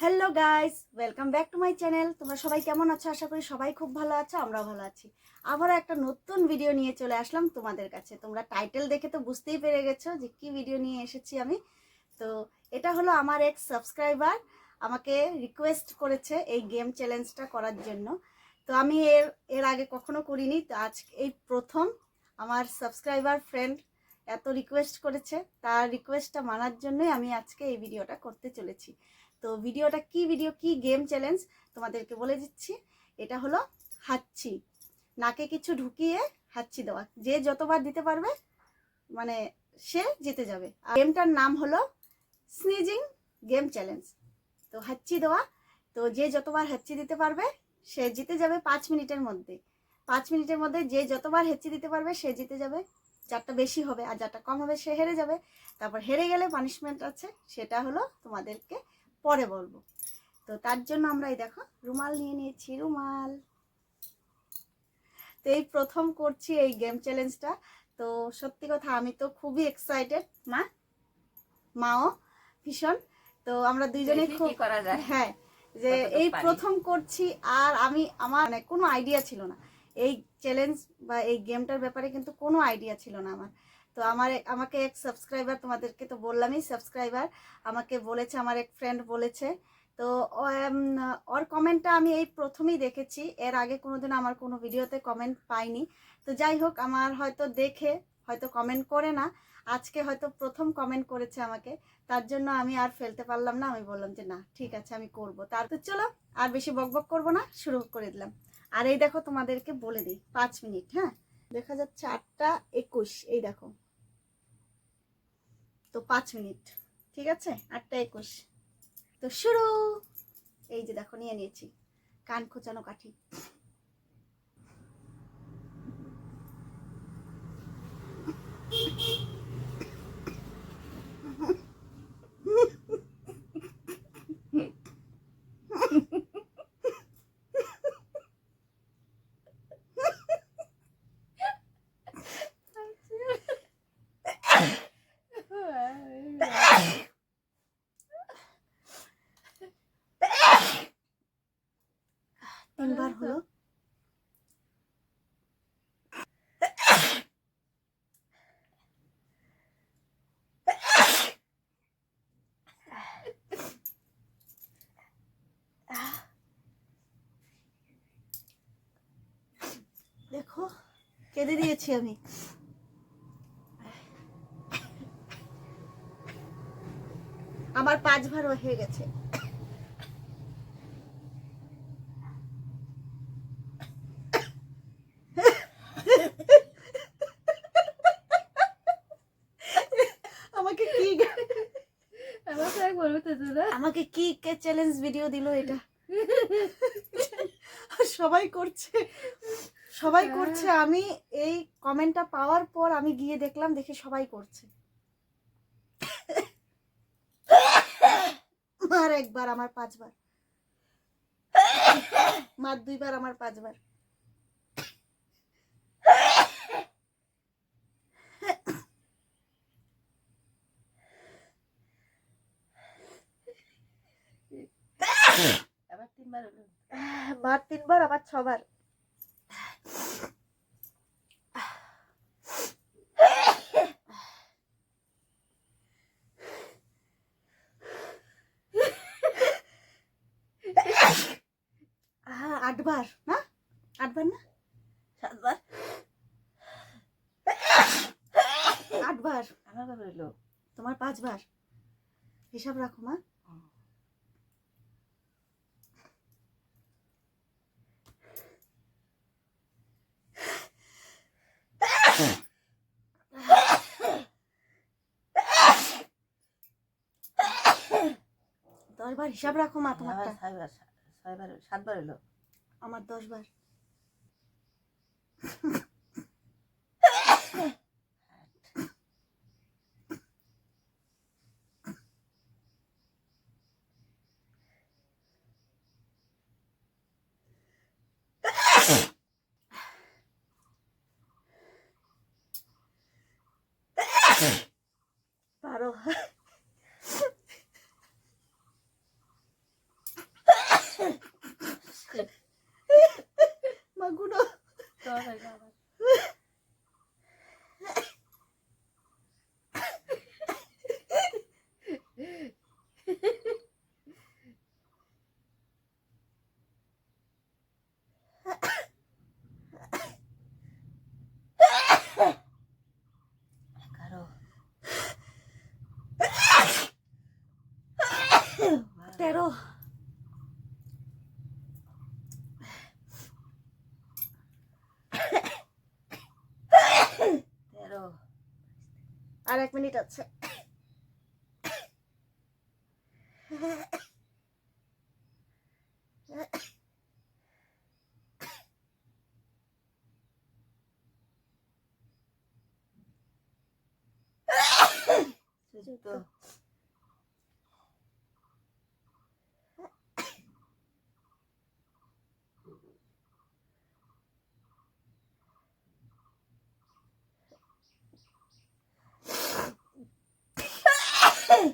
Hello guys, welcome back to my channel. তোমরা সবাই কেমন আছো? আশা করি সবাই খুব ভালো আছো, আমরাও ভালো আছি। আবারও একটা নতুন ভিডিও নিয়ে চলে আসলাম তোমাদের কাছে। তোমরা টাইটেল দেখে তো বুঝতেই পেরে গেছো যে কি ভিডিও নিয়ে এসেছি আমি। তো এটা হলো আমার এক সাবস্ক্রাইবার আমাকে রিকোয়েস্ট করেছে এই গেম চ্যালেঞ্জটা করার জন্য। তো আমি এর এর আগে কখনো করিনি, তো আজ এই প্রথম আমার সাবস্ক্রাইবার ফ্রেন্ড এত রিকোয়েস্ট করেছে, তার রিকোয়েস্টটা মানার জন্যই আমি আজকে এই ভিডিওটা করতে চলেছি। তো ভিডিওটা কি গেম চ্যালেঞ্জ তোমাদেরকে বলে দিচ্ছি। এটা হলো হাঁচি, নাকে কিছু ঢুকিয়ে হাঁচি দেওয়া। যে যতবার দিতে পারবে মানে সে জিতে যাবে। আর গেমটার নাম হলো স্নিজিং গেম চ্যালেঞ্জ। তো হাঁচি দেওয়া, তো যে যতবার হাঁচি দিতে পারবে সে জিতে যাবে 5 মিনিটের মধ্যে। 5 মিনিটের মধ্যে যে যতবার হেঁচি দিতে পারবে সে জিতে যাবে। যারটা বেশি হবে আর যারটা কম হবে সে হেরে যাবে। তারপর হেরে গেলে পানিশমেন্ট আছে, সেটা হলো তোমাদেরকে পরে বলবো। তো তার জন্য আমরা এই দেখো রুমাল নিয়ে নিয়েছি, রুমাল। তো এই প্রথম করছি এই গেম চ্যালেঞ্জটা। তো সত্যি কথা আমি তো খুবই এক্সাইটেড, মাও ভীষণ। তো আমরা দুইজনে খুব করা যায়। হ্যাঁ, যে এই প্রথম করছি। আর আমার মানে কোনো আইডিয়া ছিল না এই চ্যালেঞ্জ বা এই গেমটার ব্যাপারে, কিন্তু কোনো আইডিয়া ছিল না আমার। তো আমাকে এক সাবস্ক্রাইবার, তোমাদেরকে তো বললামই সাবস্ক্রাইবার, আমাকে বলেছে, আমার এক ফ্রেন্ড বলেছে। তো ওর কমেন্টটা আমি এই প্রথমেই দেখেছি, এর আগে কোনোদিন আমার কোনো ভিডিওতে কমেন্ট পাইনি। তো যাই হোক, আমার হয়তো দেখে হয়তো কমেন্ট করে না, আজকে হয়তো প্রথম কমেন্ট করেছে আমাকে। তার জন্য আমি আর ফেলতে পারলাম না, আমি বললাম যে না ঠিক আছে আমি করব। তারপর চলো আর বেশি বকবক করব না, শুরু করে দিলাম। আর এই দেখো তোমাদেরকে বলে দিই 5 মিনিট, হ্যাঁ দেখা যাচ্ছে 8টা 21, এই দেখো। তো 5 মিনিট, ঠিক আছে 8টা 21। তো শুরু। এই যে দেখো নিয়ে নিয়েছি কান খোঁচানো কাঠি। তিনবার হলো। দেখো কেঁদে দিয়েছি আমি। আমার 5বার হয়ে গেছে। আমাকে কি আমাকে কি কে চ্যালেঞ্জ ভিডিও দিল এটা? সবাই করছে, সবাই করছে। আমি এই কমেন্টটা পাওয়ার পর আমি গিয়ে দেখলাম, দেখে সবাই করছে। মার একবার, আমার 5বার। মার 2বার, আমার 5বার। আবার 3বার হলো। মার 3বার, আমার 6বার। হ্যাঁ 8বার না, 8বার না 7বার। 8বার। আমার কবে হলো? তোমার 5বার। হিসাব রাখো মা। দশবার হিসাব রাখো মা তোমারটা। 7বার হলো। আমার 10বার। পারো। মা গুনো। জ্বর হইলো আবার। এগারো, 13, তেরো, আর 1 মিনিট আছে। চোদ্দ, 15,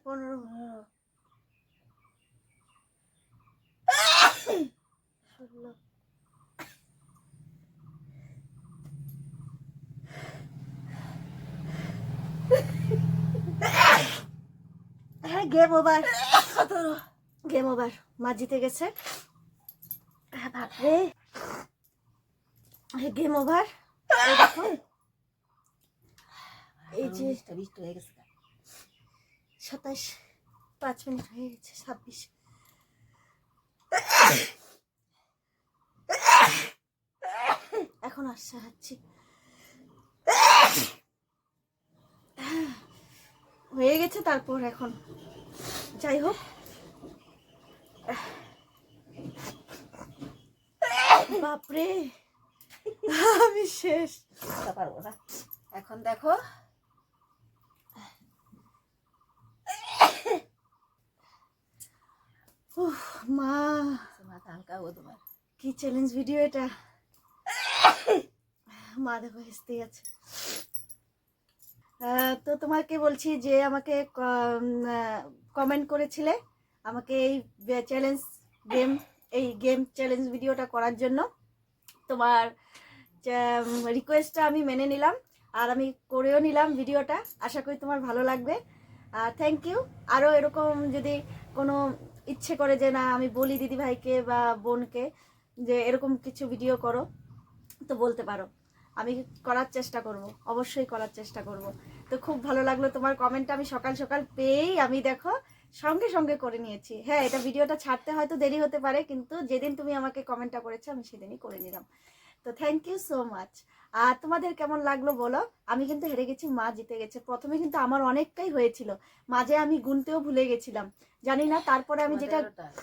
পনেরো, 16, হ্যাঁ গেম ওভার, 17, গেম ওভার। মা জিতে গেছে। বাপরে, গেম ওভার। দেখো এই যে 20 হয়ে গেছে। 27, 5 মিনিট হয়ে গেছে। 26, এখন আসছে হাঁচি। হয়ে গেছে। তারপর এখন যাই হোক, বাপরে আমি শেষ। পারবো না। এখন দেখো উফ, মা মাথা হালকা ও তোমার। কি চ্যালেঞ্জ ভিডিও এটা। মা দেখো হেসতেই আছে। তো তোমাকে বলছি যে আমাকে কমেন্ট করেছিলে আমাকে এই চ্যালেঞ্জ গেম, এই গেম চ্যালেঞ্জ ভিডিওটা করার জন্য। তোমার রিকোয়েস্টটা আমি মেনে নিলাম আর আমি করেও নিলাম ভিডিওটা। আশা করি তোমার ভালো লাগবে। আর থ্যাংক ইউ। আরও এরকম যদি কোনো ইচ্ছে করে যে না আমি বলি দিদিভাইকে বা বোনকে যে এরকম কিছু ভিডিও করো, তো বলতে পারো। আমি করার চেষ্টা করব, অবশ্যই করার চেষ্টা করব। তো খুব ভালো লাগলো তোমার কমেন্টটা। আমি সকাল সকাল পেয়েই আমি দেখো সঙ্গে সঙ্গে করে নিয়েছি। হ্যাঁ, এটা ভিডিওটা ছাড়তে হয়তো দেরি হতে পারে, কিন্তু যেদিন তুমি আমাকে কমেন্টটা করেছো আমি সেদিনই করে নিলাম। তো থ্যাংক ইউ সো মাচ। আর তোমাদের কেমন লাগলো বলো। আমি কিন্তু হেরে গেছি, মা জিতে গেছে। প্রথমে কিন্তু আমার অনেকটাই হয়েছিল, মাঝে আমি গুনতেও ভুলে গেছিলাম, জানি না। তারপরে আমি যেটা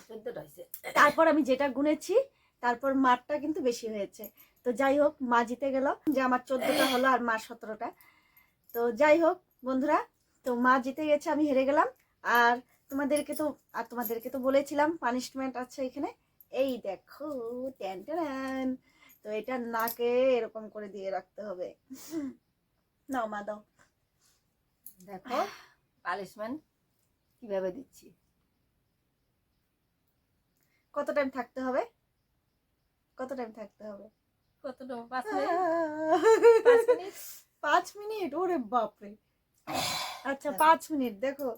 14টা হয়েছে। তারপর আমি যেটা গুনেছি তারপর মারটা কিন্তু বেশি হয়েছে। তো যাই হোক, মা জিতে গেল, যে আমার 14টা হলো আর মার 17টা। তো যাই হোক বন্ধুরা, তো মা জিতে গেছে, আমি হেরে গেলাম। আর তোমাদেরকে তো বলেছিলাম পানিশমেন্ট আছে এখানে। এই দেখো, ট্যান ট্যান। তো এটা নাকে এরকম করে দিয়ে রাখতে হবে। নাও মা, দাও। দেখো পানিশমেন্ট কিভাবে দিচ্ছি। কত টাইম থাকতে হবে? কত টাইম থাকতে হবে? কতটা? 5 মিনিট। 5 মিনিট। 5 মিনিট? ওরে বাপরে। আচ্ছা 5 মিনিট। দেখো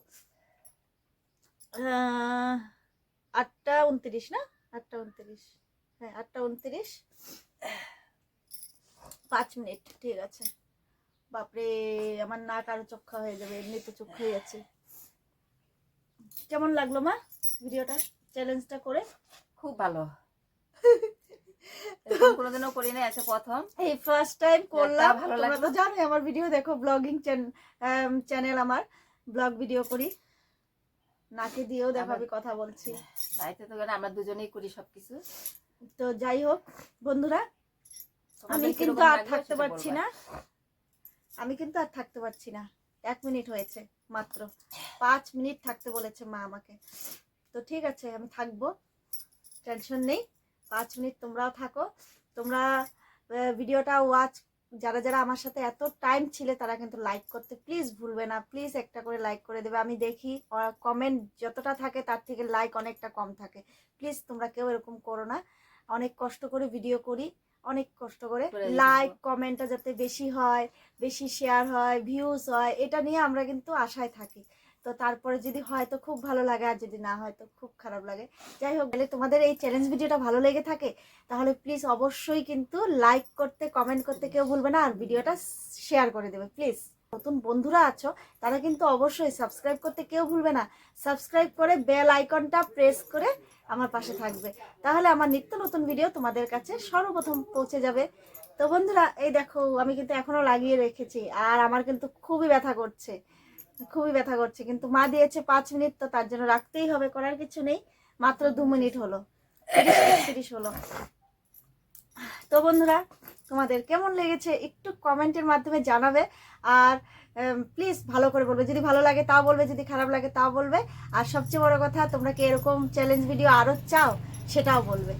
8:29 না? 8:29, হ্যাঁ 8:29, 5 মিনিট। ঠিক আছে। বাপরে, আমার নাক আরো চোখা হয়ে যাবে, এমনি তো চোখ হয়ে যাচ্ছে। কেমন লাগলো মা ভিডিওটা, চ্যালেঞ্জটা করে? খুব ভালো। এরকম কোনোদিনও করি না, আজকে প্রথম। এই ফার্স্ট টাইম করলাম। ভালো তোমরা লাগলো। তো জানো আমার ভিডিও দেখো, ব্লগিং চ্যানেল আমার, ব্লগ ভিডিও করি। নাকে দিয়েও দেখো আমি কথা বলছি। বাড়িতে তো আমরা দুজনেই করি সবকিছু। তো যাই হোক বন্ধুরা, আমি কিন্তু আর থাকতে পারছি না। আমি কিন্তু আর থাকতে পারছি না। 1 মিনিট হয়েছে মাত্র। 5 মিনিট থাকতে বলেছে মা আমাকে। তো ঠিক আছে, আমি থাকবো, টেনশন নেই। 5 মিনিট তোমরাও থাকো। তোমরা ভিডিওটা ওয়াচ, যারা যারা আমার সাথে এত টাইম ছিলে তারা কিন্তু লাইক করতে প্লিজ ভুলবে না। প্লিজ একটা করে লাইক করে দেবে। আমি দেখি কমেন্ট যতটা থাকে তার থেকে লাইক অনেকটা কম থাকে। প্লিজ তোমরা কেউ এরকম করো না। অনেক কষ্ট করে ভিডিও করি, অনেক কষ্ট করে করে দিবো। লাইক কমেন্টটা যাতে বেশি হয়, বেশি শেয়ার হয়, ভিউজ হয়, এটা নিয়ে আমরা কিন্তু আশায় থাকি। তো তারপরে যদি হয় তো খুব ভালো লাগে, আর যদি না হয় তো খুব খারাপ লাগে। যাই হোক, তাহলে তোমাদের এই চ্যালেঞ্জ ভিডিওটা ভালো লেগে থাকে তাহলে প্লিজ অবশ্যই কিন্তু লাইক করতে, কমেন্ট করতে কেউ ভুলবে না, আর ভিডিওটা শেয়ার করে দেবে প্লিজ। নতুন বন্ধুরা আছো তারা কিন্তু অবশ্যই সাবস্ক্রাইব করতে কেউ ভুলবে না। সাবস্ক্রাইব করে বেল আইকনটা প্রেস করে আমার পাশে থাকবে, তাহলে আমার নিত্য নতুন ভিডিও তোমাদের কাছে সর্বপ্রথম পৌঁছে যাবে। তো বন্ধুরা, এই দেখো আমি কিন্তু এখনো লাগিয়ে রেখেছি, আর আমার কিন্তু খুবই ব্যথা করছে, খুবই ব্যথা করছে, কিন্তু মা দিয়েছে 5 মিনিট, তো তার জন্য রাখতেই হবে, করার কিছু নেই। মাত্র 2 মিনিট হলো, 30 হলো। তো বন্ধুরা, তোমাদের কেমন লেগেছে একটু কমেন্টের মাধ্যমে জানাবে, আর প্লিজ ভালো করে বলবে, যদি ভালো লাগে তাও বলবে, যদি খারাপ লাগে তাও বলবে। আর সবচেয়ে বড় কথা, তোমরা কি এরকম চ্যালেঞ্জ ভিডিও আরো চাও সেটাও বলবে।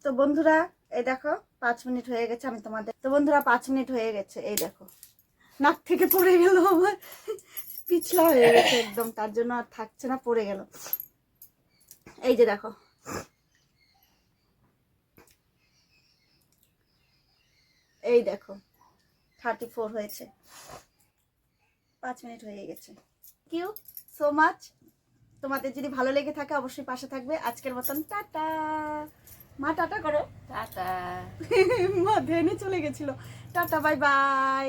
তো বন্ধুরা, এই দেখো 5 মিনিট হয়ে গেছে, আমি তোমাদের, তো বন্ধুরা 5 মিনিট হয়ে গেছে, এই দেখো নাক থেকে পড়ে গেল আমার, পিছলা হয়ে গেছে একদম, তার জন্য আর থাকছে না, পড়ে গেল। এই যে দেখো, এই দেখো 34 হয়েছে, 5 মিনিট হয়ে গেছে। Thank you so much. তোমাদের যদি ভালো লেগে থাকে অবশ্যই পাশে থাকবে। আজকের মতন টাটা। মা টাটা করো। টাটা। মা ধ্যানে চলে গেছিল। Tata, bye bye.